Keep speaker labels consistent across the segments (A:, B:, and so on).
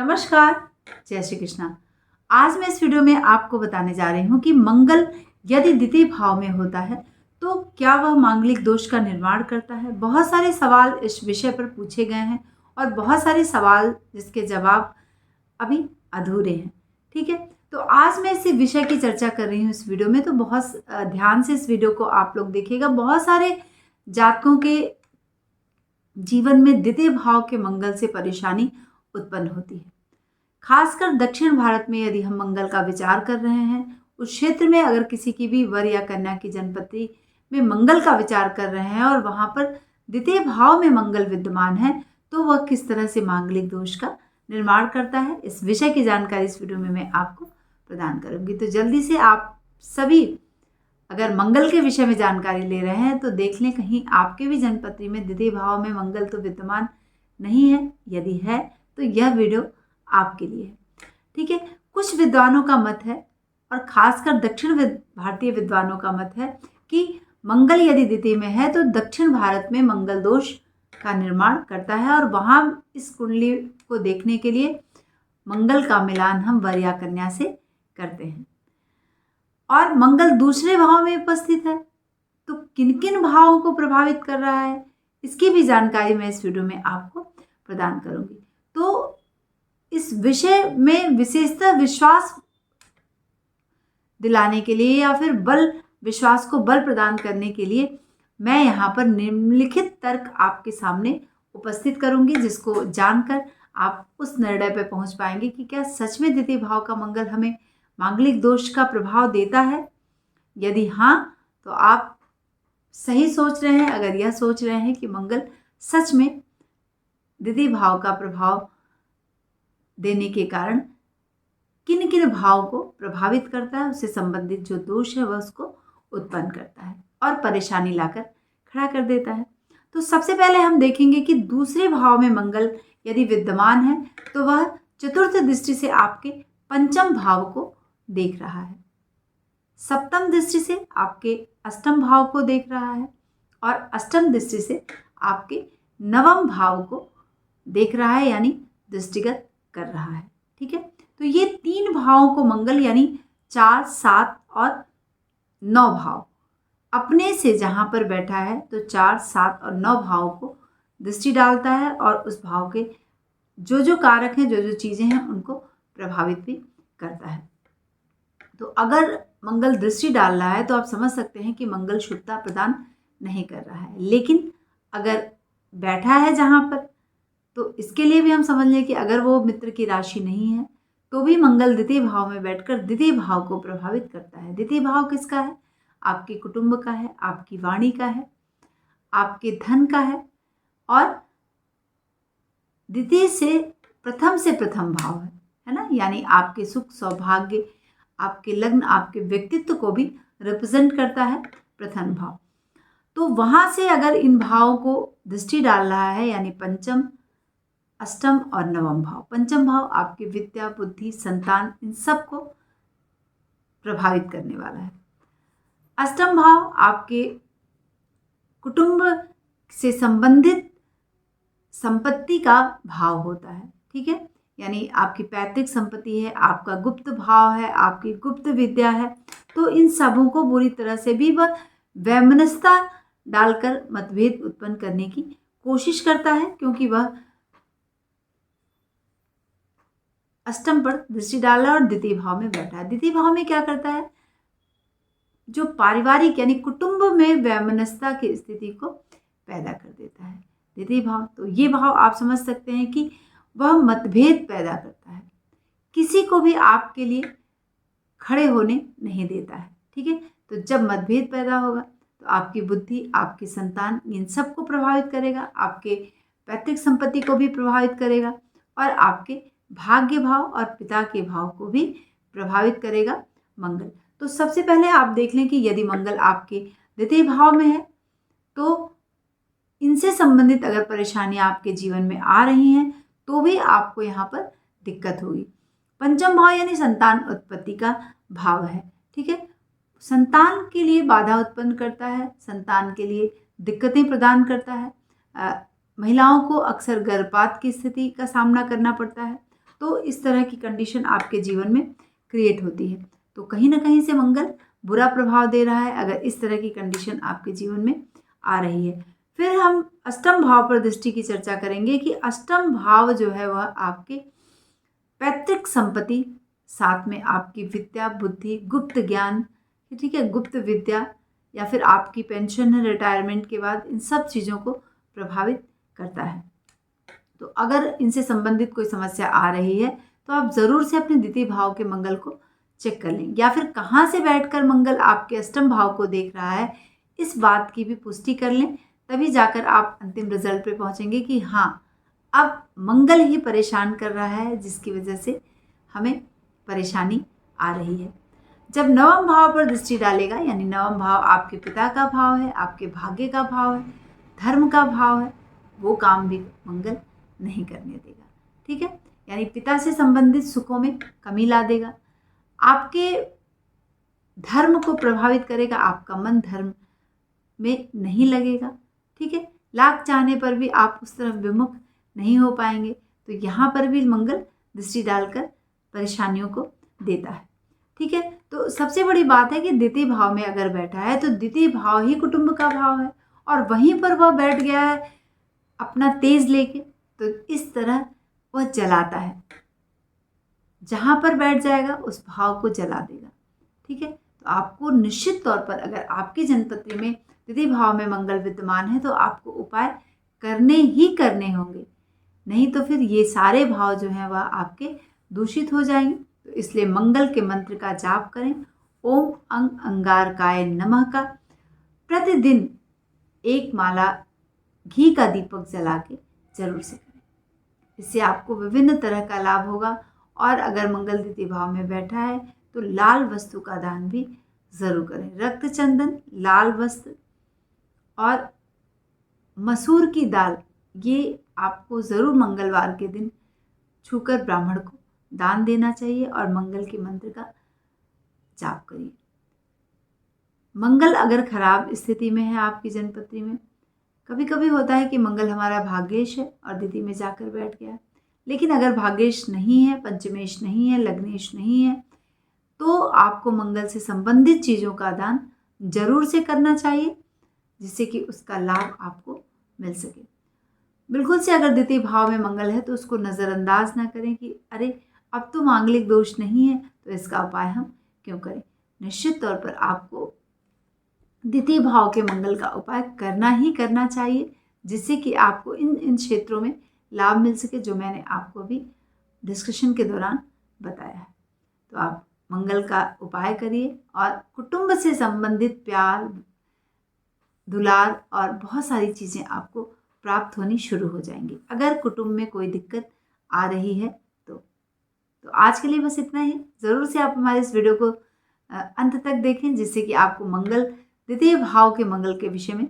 A: नमस्कार, जय श्री कृष्णा। आज मैं इस वीडियो में आपको बताने जा रही हूँ कि मंगल यदि द्वितीय भाव में होता है तो क्या वह मांगलिक दोष का निर्माण करता है। बहुत सारे सवाल इस विषय पर पूछे गए हैं और बहुत सारे सवाल जिसके जवाब अभी अधूरे हैं। ठीक है, तो आज मैं इस विषय की चर्चा कर रही हूँ इस वीडियो में, तो बहुत ध्यान से इस वीडियो को आप लोग देखिएगा। बहुत सारे जातकों के जीवन में द्वितीय भाव के मंगल से परेशानी उत्पन्न होती है। खासकर दक्षिण भारत में यदि हम मंगल का विचार कर रहे हैं, उस क्षेत्र में अगर किसी की भी वर या कन्या की जन्मपत्री में मंगल का विचार कर रहे हैं और वहां पर द्वितीय भाव में मंगल विद्यमान है, तो वह किस तरह से मांगलिक दोष का निर्माण करता है, इस विषय की जानकारी इस वीडियो में मैं आपको प्रदान करूंगी। तो जल्दी से आप सभी अगर मंगल के विषय में जानकारी ले रहे हैं तो देख लें कहीं आपके भी जन्मपत्री में द्वितीय भाव में मंगल तो विद्यमान नहीं है। यदि है तो यह वीडियो आपके लिए है। ठीक है, कुछ विद्वानों का मत है और खासकर दक्षिण भारतीय विद्वानों का मत है कि मंगल यदि द्वितीय में है तो दक्षिण भारत में मंगल दोष का निर्माण करता है और वहां इस कुंडली को देखने के लिए मंगल का मिलान हम वर या कन्या से करते हैं। और मंगल दूसरे भाव में उपस्थित है तो किन किन भावों को प्रभावित कर रहा है, इसकी भी जानकारी मैं इस वीडियो में आपको प्रदान करूंगी। तो इस विषय में विशेषतः विश्वास दिलाने के लिए या फिर विश्वास को बल प्रदान करने के लिए मैं यहाँ पर निम्नलिखित तर्क आपके सामने उपस्थित करूंगी, जिसको जानकर आप उस निर्णय पर पहुंच पाएंगे कि क्या सच में द्वितीय भाव का मंगल हमें मांगलिक दोष का प्रभाव देता है। यदि हाँ तो आप सही सोच रहे हैं। अगर यह सोच रहे हैं कि मंगल सच में द्वितीय भाव का प्रभाव देने के कारण किन किन भाव को प्रभावित करता है, उससे संबंधित जो दोष है वह उसको उत्पन्न करता है और परेशानी लाकर खड़ा कर देता है। तो सबसे पहले हम देखेंगे कि दूसरे भाव में मंगल यदि विद्यमान है तो वह चतुर्थ दृष्टि से आपके पंचम भाव को देख रहा है, सप्तम दृष्टि से आपके अष्टम भाव को देख रहा है और अष्टम दृष्टि से आपके नवम भाव को देख रहा है, यानी दृष्टिगत कर रहा है। ठीक है, तो ये तीन भावों को मंगल यानी 4, 7 और 9 भाव अपने से जहां पर बैठा है तो 4, 7 और 9 भाव को दृष्टि डालता है और उस भाव के जो कारक हैं, जो चीजें हैं, उनको प्रभावित भी करता है। तो अगर मंगल दृष्टि डाल रहा है तो आप समझ सकते हैं कि मंगल शुभता प्रदान नहीं कर रहा है। लेकिन अगर बैठा है जहां पर, तो इसके लिए भी हम समझ लें कि अगर वो मित्र की राशि नहीं है तो भी मंगल द्वितीय भाव में बैठकर द्वितीय भाव को प्रभावित करता है। द्वितीय भाव किसका है? आपके कुटुंब का है, आपकी वाणी का है, आपके धन का है और द्वितीय से प्रथम भाव है ना, यानी आपके सुख सौभाग्य, आपके लग्न, आपके व्यक्तित्व को भी रिप्रेजेंट करता है प्रथम भाव। तो वहां से अगर इन भावों को दृष्टि डाल रहा है, यानी पंचम, अष्टम और नवम भाव। पंचम भाव आपकी विद्या, बुद्धि, संतान, इन सब को प्रभावित करने वाला है। अष्टम भाव आपके कुटुंब से संबंधित संपत्ति का भाव होता है। ठीक है, यानी आपकी पैतृक संपत्ति है, आपका गुप्त भाव है, आपकी गुप्त विद्या है। तो इन सबों को बुरी तरह से भी वह वैमनस्यता डालकर मतभेद उत्पन्न करने की कोशिश करता है, क्योंकि वह अष्टम पर दृष्टि डाल रहा है और द्वितीय भाव में बैठा है। द्वितीय भाव में क्या करता है? जो पारिवारिक यानी कुटुंब में वैमनस्यता की स्थिति को पैदा कर देता है द्वितीय भाव। तो ये भाव आप समझ सकते हैं कि वह मतभेद पैदा करता है, किसी को भी आपके लिए खड़े होने नहीं देता है। ठीक है, तो जब मतभेद पैदा होगा तो आपकी बुद्धि, आपकी संतान, इन सब को प्रभावित करेगा, आपके पैतृक संपत्ति को भी प्रभावित करेगा और आपके भाग्य भाव और पिता के भाव को भी प्रभावित करेगा मंगल। तो सबसे पहले आप देख लें कि यदि मंगल आपके द्वितीय भाव में है तो इनसे संबंधित अगर परेशानियां आपके जीवन में आ रही हैं तो भी आपको यहाँ पर दिक्कत होगी। पंचम भाव यानी संतान उत्पत्ति का भाव है। ठीक है, संतान के लिए बाधा उत्पन्न करता है, संतान के लिए दिक्कतें प्रदान करता है। महिलाओं को अक्सर गर्भपात की स्थिति का सामना करना पड़ता है। तो इस तरह की कंडीशन आपके जीवन में क्रिएट होती है। तो कहीं ना कहीं से मंगल बुरा प्रभाव दे रहा है अगर इस तरह की कंडीशन आपके जीवन में आ रही है। फिर हम अष्टम भाव पर दृष्टि की चर्चा करेंगे कि अष्टम भाव जो है वह आपके पैतृक संपत्ति, साथ में आपकी विद्या, बुद्धि, गुप्त ज्ञान, ठीक है, गुप्त विद्या, या फिर आपकी पेंशन है रिटायरमेंट के बाद, इन सब चीज़ों को प्रभावित करता है। तो अगर इनसे संबंधित कोई समस्या आ रही है तो आप ज़रूर से अपने द्वितीय भाव के मंगल को चेक कर लें, या फिर कहाँ से बैठकर मंगल आपके अष्टम भाव को देख रहा है इस बात की भी पुष्टि कर लें। तभी जाकर आप अंतिम रिजल्ट पे पहुँचेंगे कि हाँ, अब मंगल ही परेशान कर रहा है जिसकी वजह से हमें परेशानी आ रही है। जब नवम भाव पर दृष्टि डालेगा, यानी नवम भाव आपके पिता का भाव है, आपके भाग्य का भाव है, धर्म का भाव है, वो काम भी मंगल नहीं करने देगा। ठीक है, यानी पिता से संबंधित सुखों में कमी ला देगा, आपके धर्म को प्रभावित करेगा, आपका मन धर्म में नहीं लगेगा। ठीक है, लाख चाहने पर भी आप उस तरफ विमुख नहीं हो पाएंगे। तो यहाँ पर भी मंगल दृष्टि डालकर परेशानियों को देता है। ठीक है, तो सबसे बड़ी बात है कि द्वितीय भाव में अगर बैठा है तो द्वितीय भाव ही कुटुंब का भाव है और वहीं पर वह बैठ गया है अपना तेज लेके, तो इस तरह वह जलाता है, जहाँ पर बैठ जाएगा उस भाव को जला देगा। ठीक है, तो आपको निश्चित तौर पर अगर आपकी जन्मपत्री में द्वितीय भाव में मंगल विद्यमान है तो आपको उपाय करने ही करने होंगे, नहीं तो फिर ये सारे भाव जो हैं वह आपके दूषित हो जाएंगे। तो इसलिए मंगल के मंत्र का जाप करें, ओम अंग अंगारकाय नमः का प्रतिदिन एक माला घी का दीपक जला के जरूर से करें। इससे आपको विभिन्न तरह का लाभ होगा। और अगर मंगल द्वितीय भाव में बैठा है तो लाल वस्तु का दान भी जरूर करें। रक्त चंदन, लाल वस्त्र और मसूर की दाल, ये आपको ज़रूर मंगलवार के दिन छूकर ब्राह्मण को दान देना चाहिए और मंगल के मंत्र का जाप करिए। मंगल अगर खराब स्थिति में है आपकी जन्मपत्री में, कभी कभी होता है कि मंगल हमारा भाग्येश है और द्वितीय में जाकर बैठ गया, लेकिन अगर भाग्येश नहीं है, पंचमेश नहीं है, लग्नेश नहीं है, तो आपको मंगल से संबंधित चीज़ों का दान जरूर से करना चाहिए जिससे कि उसका लाभ आपको मिल सके। बिल्कुल से अगर द्वितीय भाव में मंगल है तो उसको नज़रअंदाज ना करें कि अरे अब तो मांगलिक दोष नहीं है तो इसका उपाय हम क्यों करें। निश्चित तौर पर आपको द्वितीय भाव के मंगल का उपाय करना ही करना चाहिए जिससे कि आपको इन क्षेत्रों में लाभ मिल सके जो मैंने आपको अभी डिस्कशन के दौरान बताया है। तो आप मंगल का उपाय करिए और कुटुंब से संबंधित प्यार, दुलार और बहुत सारी चीज़ें आपको प्राप्त होनी शुरू हो जाएंगी। अगर कुटुंब में कोई दिक्कत आ रही है तो आज के लिए बस इतना ही। ज़रूर से आप हमारे इस वीडियो को अंत तक देखें जिससे कि आपको मंगल द्वितीय भाव के मंगल के विषय में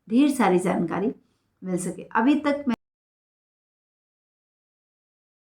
A: ढेर सारी जानकारी मिल सके। अभी तक मैं